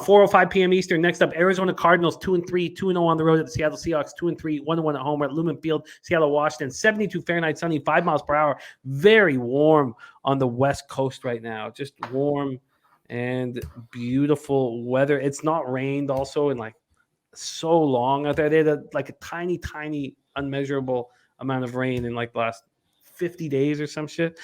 4:05 p.m. Eastern. Next up, Arizona Cardinals 2-3, 2-0 on the road at the Seattle Seahawks, 2-3, 1-1 at home at Lumen Field, Seattle, Washington. 72 Fahrenheit, sunny, 5 miles per hour. Very warm on the West Coast right now. Just warm and beautiful weather. It's not rained also in like so long out there. They had like a tiny, unmeasurable amount of rain in like the last 50 days or some shit.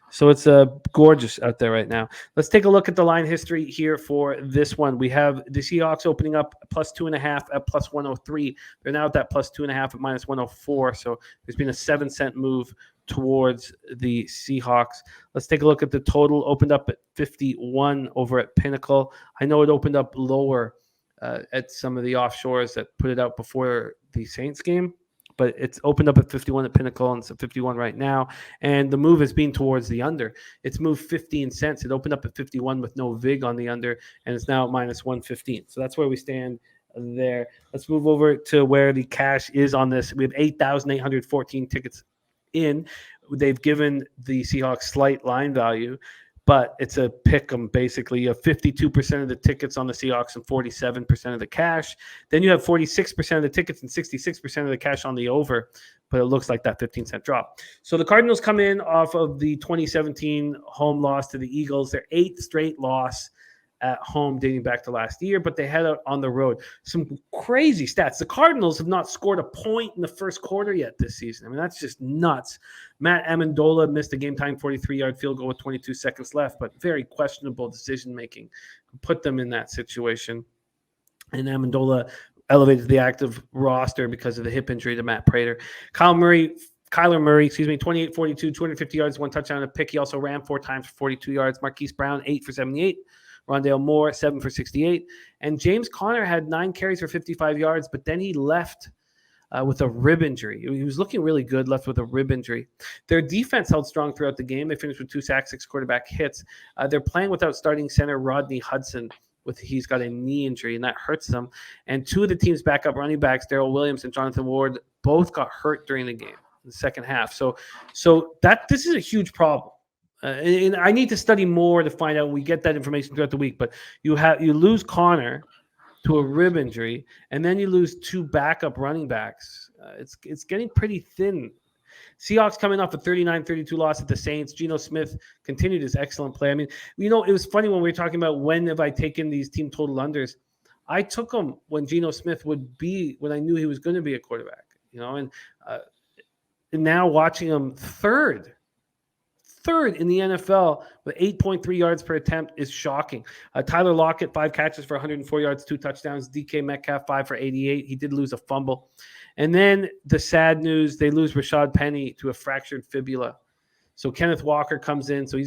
So it's gorgeous out there right now. Let's take a look at the line history here for this one. We have the Seahawks opening up plus 2.5 at plus 103. They're now at that plus 2.5 at minus 104. So there's been a 7-cent move towards the Seahawks. Let's take a look at the total. Opened up at 51 over at Pinnacle. I know it opened up lower at some of the offshores that put it out before the Saints game, but it's opened up at 51 at Pinnacle, and it's at 51 right now. And the move has been towards the under. It's moved 15 cents. It opened up at 51 with no VIG on the under, and it's now at minus 115. So that's where we stand there. Let's move over to where the cash is on this. We have 8,814 tickets in. They've given the Seahawks slight line value, but it's a pick 'em basically. You have 52% of the tickets on the Seahawks and 47% of the cash. Then you have 46% of the tickets and 66% of the cash on the over, but it looks like that 15-cent drop. So the Cardinals come in off of the 2017 home loss to the Eagles, their 8th straight loss at home dating back to last year, but they head out on the road. Some crazy stats. The Cardinals have not scored a point in the first quarter yet this season. I mean, that's just nuts. Matt Amendola missed a game-time 43-yard field goal with 22 seconds left, but very questionable decision-making put them in that situation. And Amendola elevated the active roster because of the hip injury to Matt Prater. Kyler Murray, 28-42, 250 yards, 1 touchdown, a pick. He also ran 4 times for 42 yards. Marquise Brown, 8 for 78. Rondale Moore, 7 for 68. And James Conner had 9 carries for 55 yards, but then he left with a rib injury. He was looking really good, left with a rib injury. Their defense held strong throughout the game. They finished with 2 sacks, 6 quarterback hits. They're playing without starting center Rodney Hudson. He's got a knee injury, and that hurts them. And 2 of the team's backup running backs, Darrell Williams and Jonathan Ward, both got hurt during the game in the second half. So this is a huge problem. And I need to study more to find out. We get that information throughout the week, but you lose Connor to a rib injury, and then you lose 2 backup running backs. It's getting pretty thin. Seahawks coming off a 39-32 loss at the Saints. Geno Smith continued his excellent play. I mean, it was funny when we were talking about when have I taken these team total unders. I took them when Geno Smith when I knew he was going to be a quarterback. And now watching him third in the NFL with 8.3 yards per attempt is shocking. Tyler Lockett, 5 catches for 104 yards, 2 touchdowns. DK Metcalf, 5 for 88. He did lose a fumble. And then the sad news, they lose Rashad Penny to a fractured fibula. So Kenneth Walker comes in. So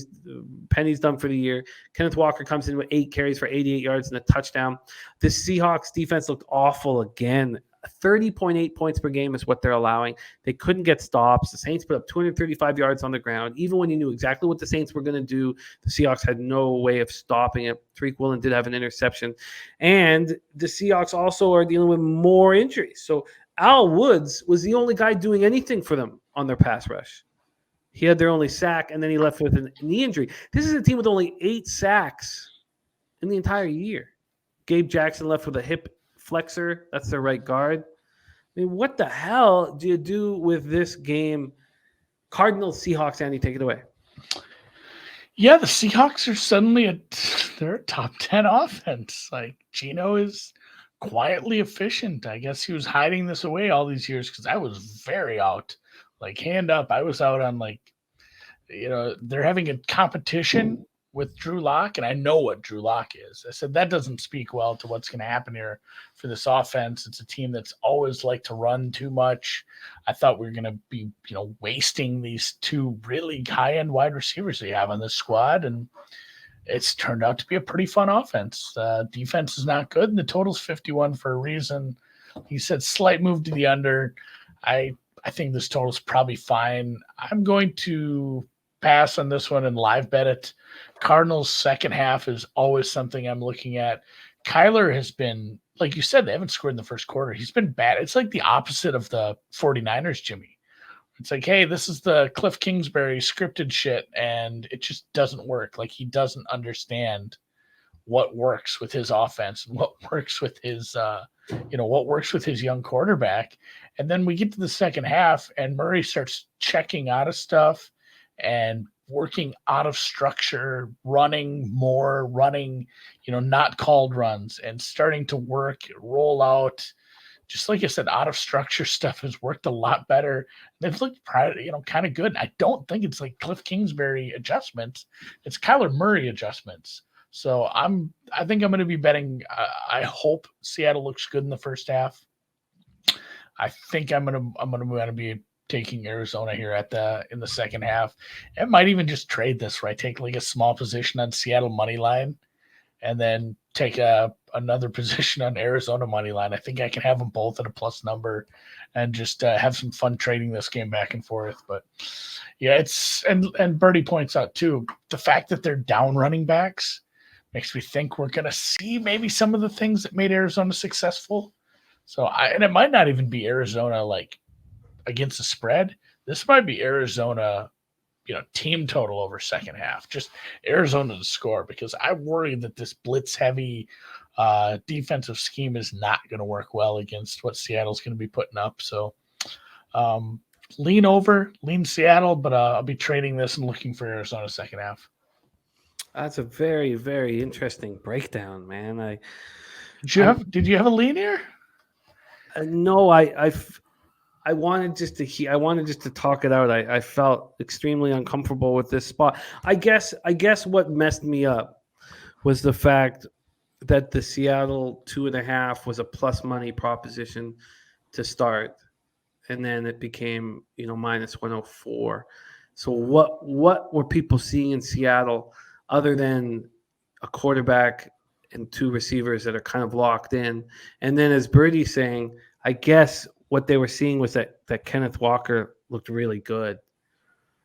Penny's done for the year. Kenneth Walker comes in with 8 carries for 88 yards and a touchdown. The Seahawks defense looked awful again. 30.8 points per game is what they're allowing. They couldn't get stops. The Saints put up 235 yards on the ground. Even when you knew exactly what the Saints were going to do, the Seahawks had no way of stopping it. Tariq Woolen did have an interception. And the Seahawks also are dealing with more injuries. So Al Woods was the only guy doing anything for them on their pass rush. He had their only sack, and then he left with a knee injury. This is a team with only 8 sacks in the entire year. Gabe Jackson left with a hip flexor. That's their right guard. I mean, what the hell do you do with this game? Cardinals, Seahawks, Andy, take it away. Yeah, the Seahawks are suddenly they're a top 10 offense. Like, Geno is quietly efficient. I guess he was hiding this away all these years because I was very out. Like, hand up, I was out on, they're having a competition with Drew Lock, and I know what Drew Lock is. I said that doesn't speak well to what's going to happen here for this offense. It's a team that's always liked to run too much. I thought we were going to be, wasting these 2 really high-end wide receivers they have on this squad, and it's turned out to be a pretty fun offense. Defense is not good, and the total's 51 for a reason. He said slight move to the under. I think this total's probably fine. I'm going to pass on this one and live bet it. Cardinals second half is always something I'm looking at. Kyler has been, like you said, they haven't scored in the first quarter. He's been bad. It's like the opposite of the 49ers, Jimmy. It's like, hey, this is the Cliff Kingsbury scripted shit, and it just doesn't work. Like, he doesn't understand what works with his offense and what works with his what works with his young quarterback. And then we get to the second half and Murray starts checking out of stuff and working out of structure, running, not called runs, and starting to work, roll out. Just like I said, out of structure stuff has worked a lot better. They've looked, kind of good. I don't think it's like Cliff Kingsbury adjustments. It's Kyler Murray adjustments. So I think I'm going to be betting. I hope Seattle looks good in the first half. I think I'm going to be taking Arizona here in the second half. It might even just trade this, right? Take like a small position on Seattle money line, and then take another position on Arizona money line. I think I can have them both at a plus number, and just have some fun trading this game back and forth. But yeah, it's and Birdie points out too, the fact that they're down running backs makes me think we're going to see maybe some of the things that made Arizona successful. So and it might not even be Arizona like against the spread. This might be Arizona, team total over second half, just Arizona to score, because I worry that this blitz heavy defensive scheme is not going to work well against what Seattle's going to be putting up. So lean Seattle, but I'll be trading this and looking for Arizona second half. That's a very, very interesting breakdown, man. Did you have a lean here? No, I wanted just to talk it out. I felt extremely uncomfortable with this spot. I guess what messed me up was the fact that the Seattle 2.5 was a plus money proposition to start, and then it became minus 104. So what were people seeing in Seattle other than a quarterback and two receivers that are kind of locked in? And then, as Birdie's saying, I guess what they were seeing was that Kenneth Walker looked really good.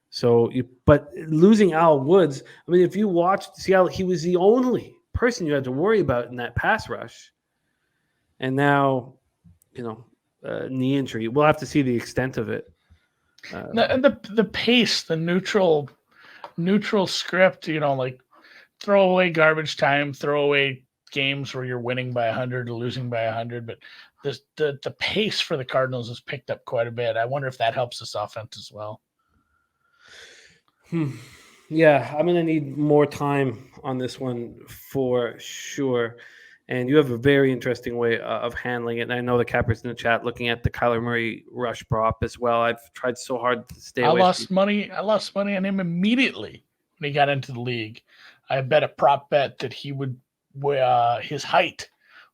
So, but losing Al Woods, I mean, if you watched Seattle, he was the only person you had to worry about in that pass rush. And now, knee injury. We'll have to see the extent of it. And the pace, the neutral script, like throw away garbage time, throw away games where you're winning by 100 or losing by 100, but the pace for the Cardinals has picked up quite a bit. I wonder if that helps this offense as well. Yeah, I'm going to need more time on this one for sure. And you have a very interesting way of handling it. And I know the cappers in the chat looking at the Kyler Murray rush prop as well. I've tried so hard to stay away. I lost money on him immediately when he got into the league. I bet a prop bet that he would, his height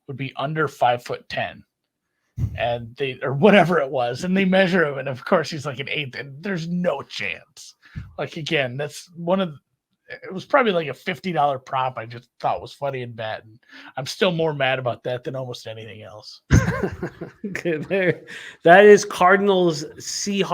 would be under 5'10", and or whatever it was, and they measure him, and of course he's like an 8, and there's no chance. Like, again, that's it was probably like a $50 prop I just thought was funny and bad, and I'm still more mad about that than almost anything else. Okay, that is Cardinals Seahawks.